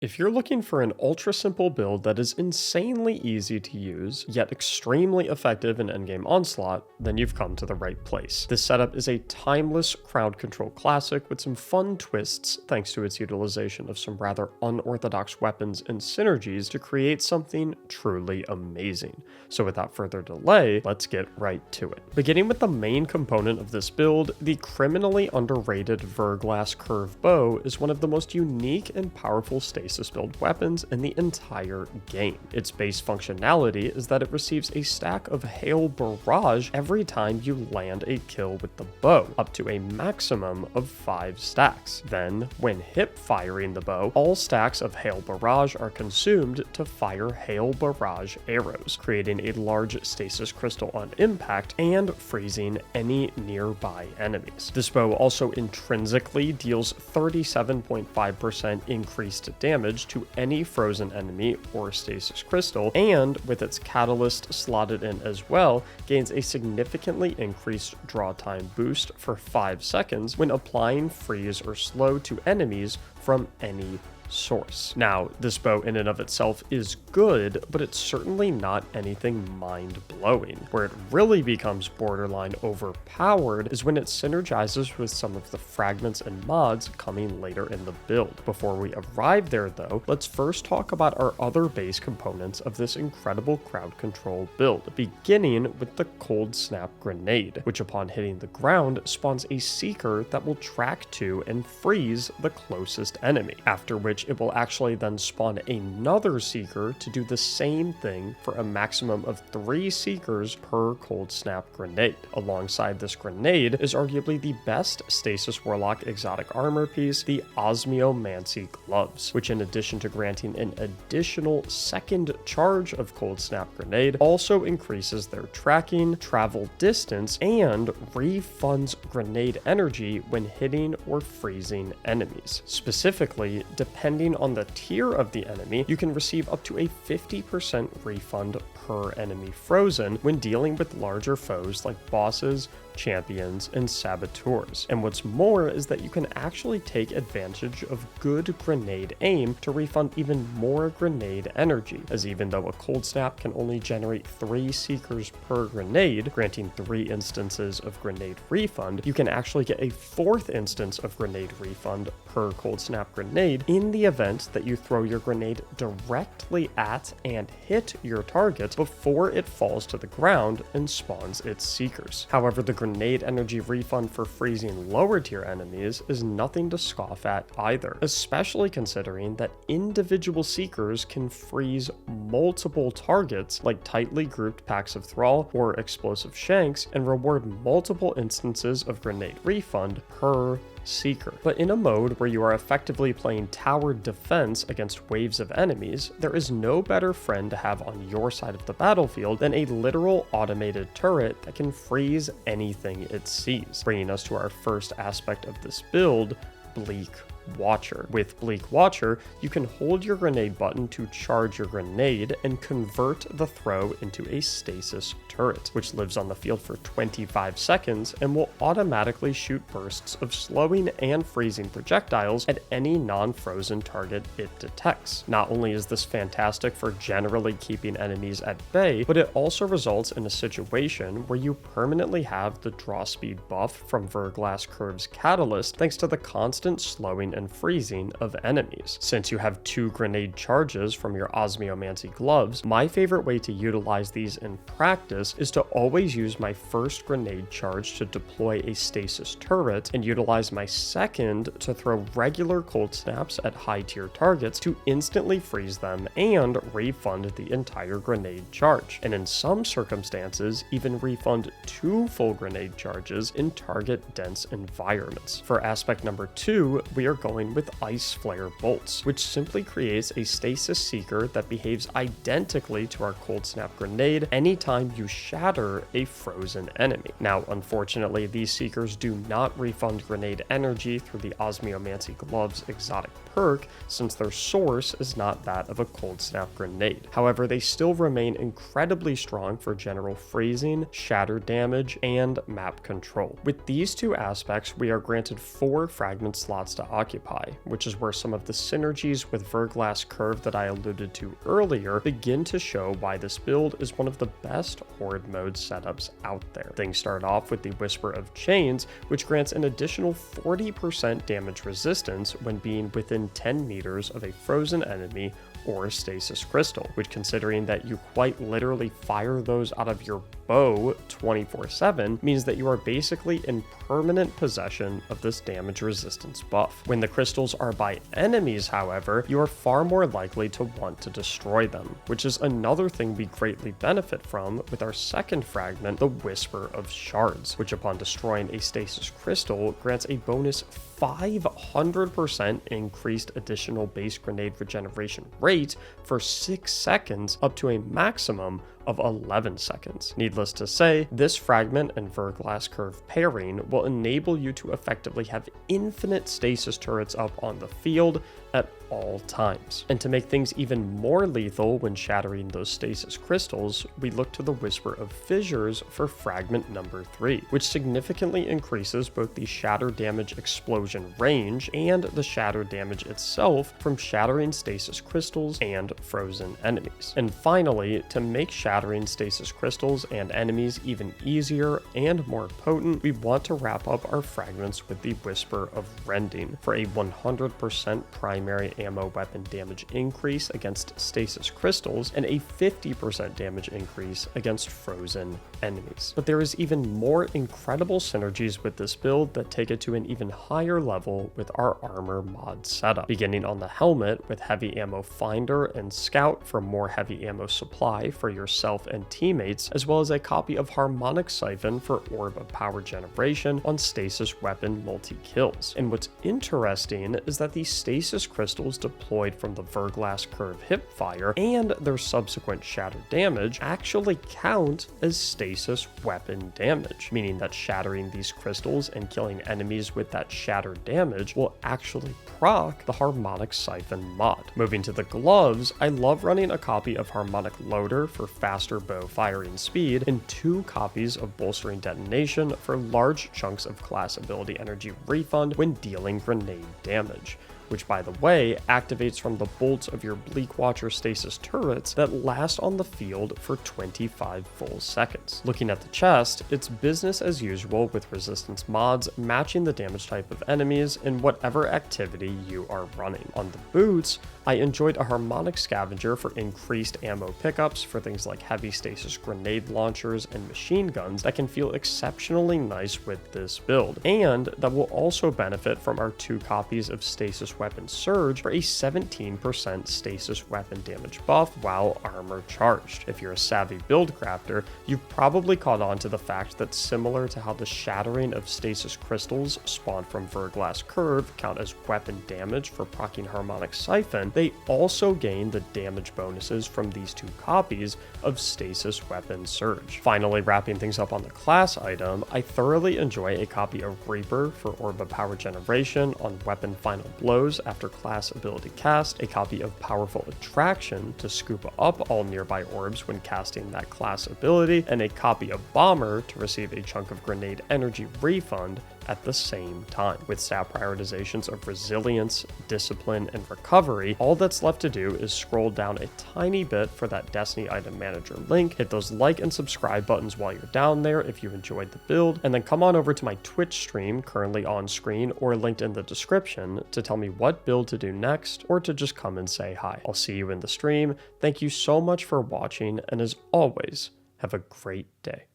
If you're looking for an ultra simple build that is insanely easy to use, yet extremely effective in endgame Onslaught, then you've come to the right place. This setup is a timeless crowd control classic with some fun twists thanks to its utilization of some rather unorthodox weapons and synergies to create something truly amazing. So without further delay, let's get right to it. Beginning with the main component of this build, the criminally underrated Verglass Curve Bow is one of the most unique and powerful stasis build weapons in the entire game. Its base functionality is that it receives a stack of Hail Barrage every time you land a kill with the bow, up to a maximum of 5 stacks. Then, when hip firing the bow, all stacks of Hail Barrage are consumed to fire Hail Barrage arrows, creating a large stasis crystal on impact and freezing any nearby enemies. This bow also intrinsically deals 37.5% increased damage to any frozen enemy or stasis crystal, and with its catalyst slotted in as well, gains a significantly increased draw time boost for 5 seconds when applying freeze or slow to enemies from any source. Now, this bow in and of itself is good, but it's certainly not anything mind-blowing. Where it really becomes borderline overpowered is when it synergizes with some of the fragments and mods coming later in the build. Before we arrive there though, let's first talk about our other base components of this incredible crowd control build, beginning with the Cold Snap Grenade, which upon hitting the ground spawns a seeker that will track to and freeze the closest enemy, after which it will actually then spawn another seeker to do the same thing for a maximum of 3 seekers per Cold Snap Grenade. Alongside this grenade is arguably the best Stasis Warlock exotic armor piece, the Osmiomancy Gloves, which in addition to granting an additional second charge of Cold Snap Grenade, also increases their tracking, travel distance, and refunds grenade energy when hitting or freezing enemies. Specifically, depending on the tier of the enemy, you can receive up to a 50% refund per enemy frozen when dealing with larger foes like bosses, champions, and saboteurs. And what's more is that you can actually take advantage of good grenade aim to refund even more grenade energy, as even though a cold snap can only generate 3 seekers per grenade, granting 3 instances of grenade refund, you can actually get a 4th instance of grenade refund per cold snap grenade in the event that you throw your grenade directly at and hit your target before it falls to the ground and spawns its seekers. However, the grenade energy refund for freezing lower tier enemies is nothing to scoff at either, especially considering that individual seekers can freeze multiple targets like tightly grouped packs of Thrall or explosive shanks and reward multiple instances of grenade refund per seeker. But in a mode where you are effectively playing tower defense against waves of enemies, there is no better friend to have on your side of the battlefield than a literal automated turret that can freeze anything it sees. Bringing us to our first aspect of this build, Bleak Watcher. With Bleak Watcher, you can hold your grenade button to charge your grenade and convert the throw into a stasis turret, which lives on the field for 25 seconds and will automatically shoot bursts of slowing and freezing projectiles at any non-frozen target it detects. Not only is this fantastic for generally keeping enemies at bay, but it also results in a situation where you permanently have the draw speed buff from Verglass Curve's catalyst thanks to the constant slowing and freezing of enemies. Since you have 2 grenade charges from your Osmiomancy Gloves, my favorite way to utilize these in practice is to always use my first grenade charge to deploy a stasis turret and utilize my second to throw regular cold snaps at high tier targets to instantly freeze them and refund the entire grenade charge, and in some circumstances even refund 2 full grenade charges in target dense environments. For aspect number 2, we are going with Ice Flare Bolts, which simply creates a stasis seeker that behaves identically to our Cold Snap Grenade anytime you shatter a frozen enemy. Now, unfortunately, these seekers do not refund grenade energy through the Osmiomancy Gloves exotic perk since their source is not that of a cold snap grenade. However, they still remain incredibly strong for general freezing, shatter damage, and map control. With these two aspects, we are granted 4 fragment slots to occupy, which is where some of the synergies with Verglass Curve that I alluded to earlier begin to show why this build is one of the best horde mode setups out there. Things start off with the Whisper of Chains, which grants an additional 40% damage resistance when being within 10 meters of a frozen enemy or stasis crystal, which, considering that you quite literally fire those out of your bow 24/7, means that you are basically in permanent possession of this damage resistance buff. When the crystals are by enemies, however, you are far more likely to want to destroy them, which is another thing we greatly benefit from with our second fragment, the Whisper of Shards, which upon destroying a stasis crystal grants a bonus 500% increased additional base grenade regeneration rate for 6 seconds up to a maximum of 11 seconds. Needless to say, this fragment and Verglass Curve pairing will enable you to effectively have infinite stasis turrets up on the field at all times. And to make things even more lethal when shattering those stasis crystals, we look to the Whisper of Fissures for fragment number 3, which significantly increases both the shatter damage explosion range and the shatter damage itself from shattering stasis crystals and frozen enemies. And finally, to make shattering stasis crystals and enemies even easier and more potent, we want to wrap up our fragments with the Whisper of Rending for a 100% primary ammo weapon damage increase against stasis crystals and a 50% damage increase against frozen enemies. But there is even more incredible synergies with this build that take it to an even higher level with our armor mod setup, beginning on the helmet with heavy ammo finder and scout for more heavy ammo supply for yourself and teammates, as well as a copy of Harmonic Siphon for orb of power generation on stasis weapon multi-kills. And what's interesting is that the stasis crystals deployed from the Verglass Curve hipfire and their subsequent shatter damage actually count as stasis weapon damage, meaning that shattering these crystals and killing enemies with that shatter damage will actually proc the Harmonic Siphon mod. Moving to the gloves, I love running a copy of Harmonic Loader for faster bow firing speed and 2 copies of Bolstering Detonation for large chunks of class ability energy refund when dealing grenade damage, which, by the way, activates from the bolts of your Bleak Watcher stasis turrets that last on the field for 25 full seconds. Looking at the chest, it's business as usual with resistance mods matching the damage type of enemies in whatever activity you are running. On the boots, I enjoyed a Harmonic Scavenger for increased ammo pickups for things like heavy stasis grenade launchers and machine guns that can feel exceptionally nice with this build, and that will also benefit from our 2 copies of Stasis Weapon Surge for a 17% stasis weapon damage buff while armor charged. If you're a savvy build crafter, you've probably caught on to the fact that, similar to how the shattering of stasis crystals spawned from Verglass Curve count as weapon damage for proccing Harmonic Siphon, they also gain the damage bonuses from these 2 copies of Stasis Weapon Surge. Finally, wrapping things up on the class item, I thoroughly enjoy a copy of Reaper for Orb of Power Generation on Weapon Final Blows after class ability cast, a copy of Powerful Attraction to scoop up all nearby orbs when casting that class ability, and a copy of Bomber to receive a chunk of grenade energy refund at the same time. With stat prioritizations of resilience, discipline, and recovery, all that's left to do is scroll down a tiny bit for that Destiny Item Manager link, hit those like and subscribe buttons while you're down there if you enjoyed the build, and then come on over to my Twitch stream currently on screen or linked in the description to tell me what build to do next, or to just come and say hi. I'll see you in the stream. Thank you so much for watching, and as always, have a great day.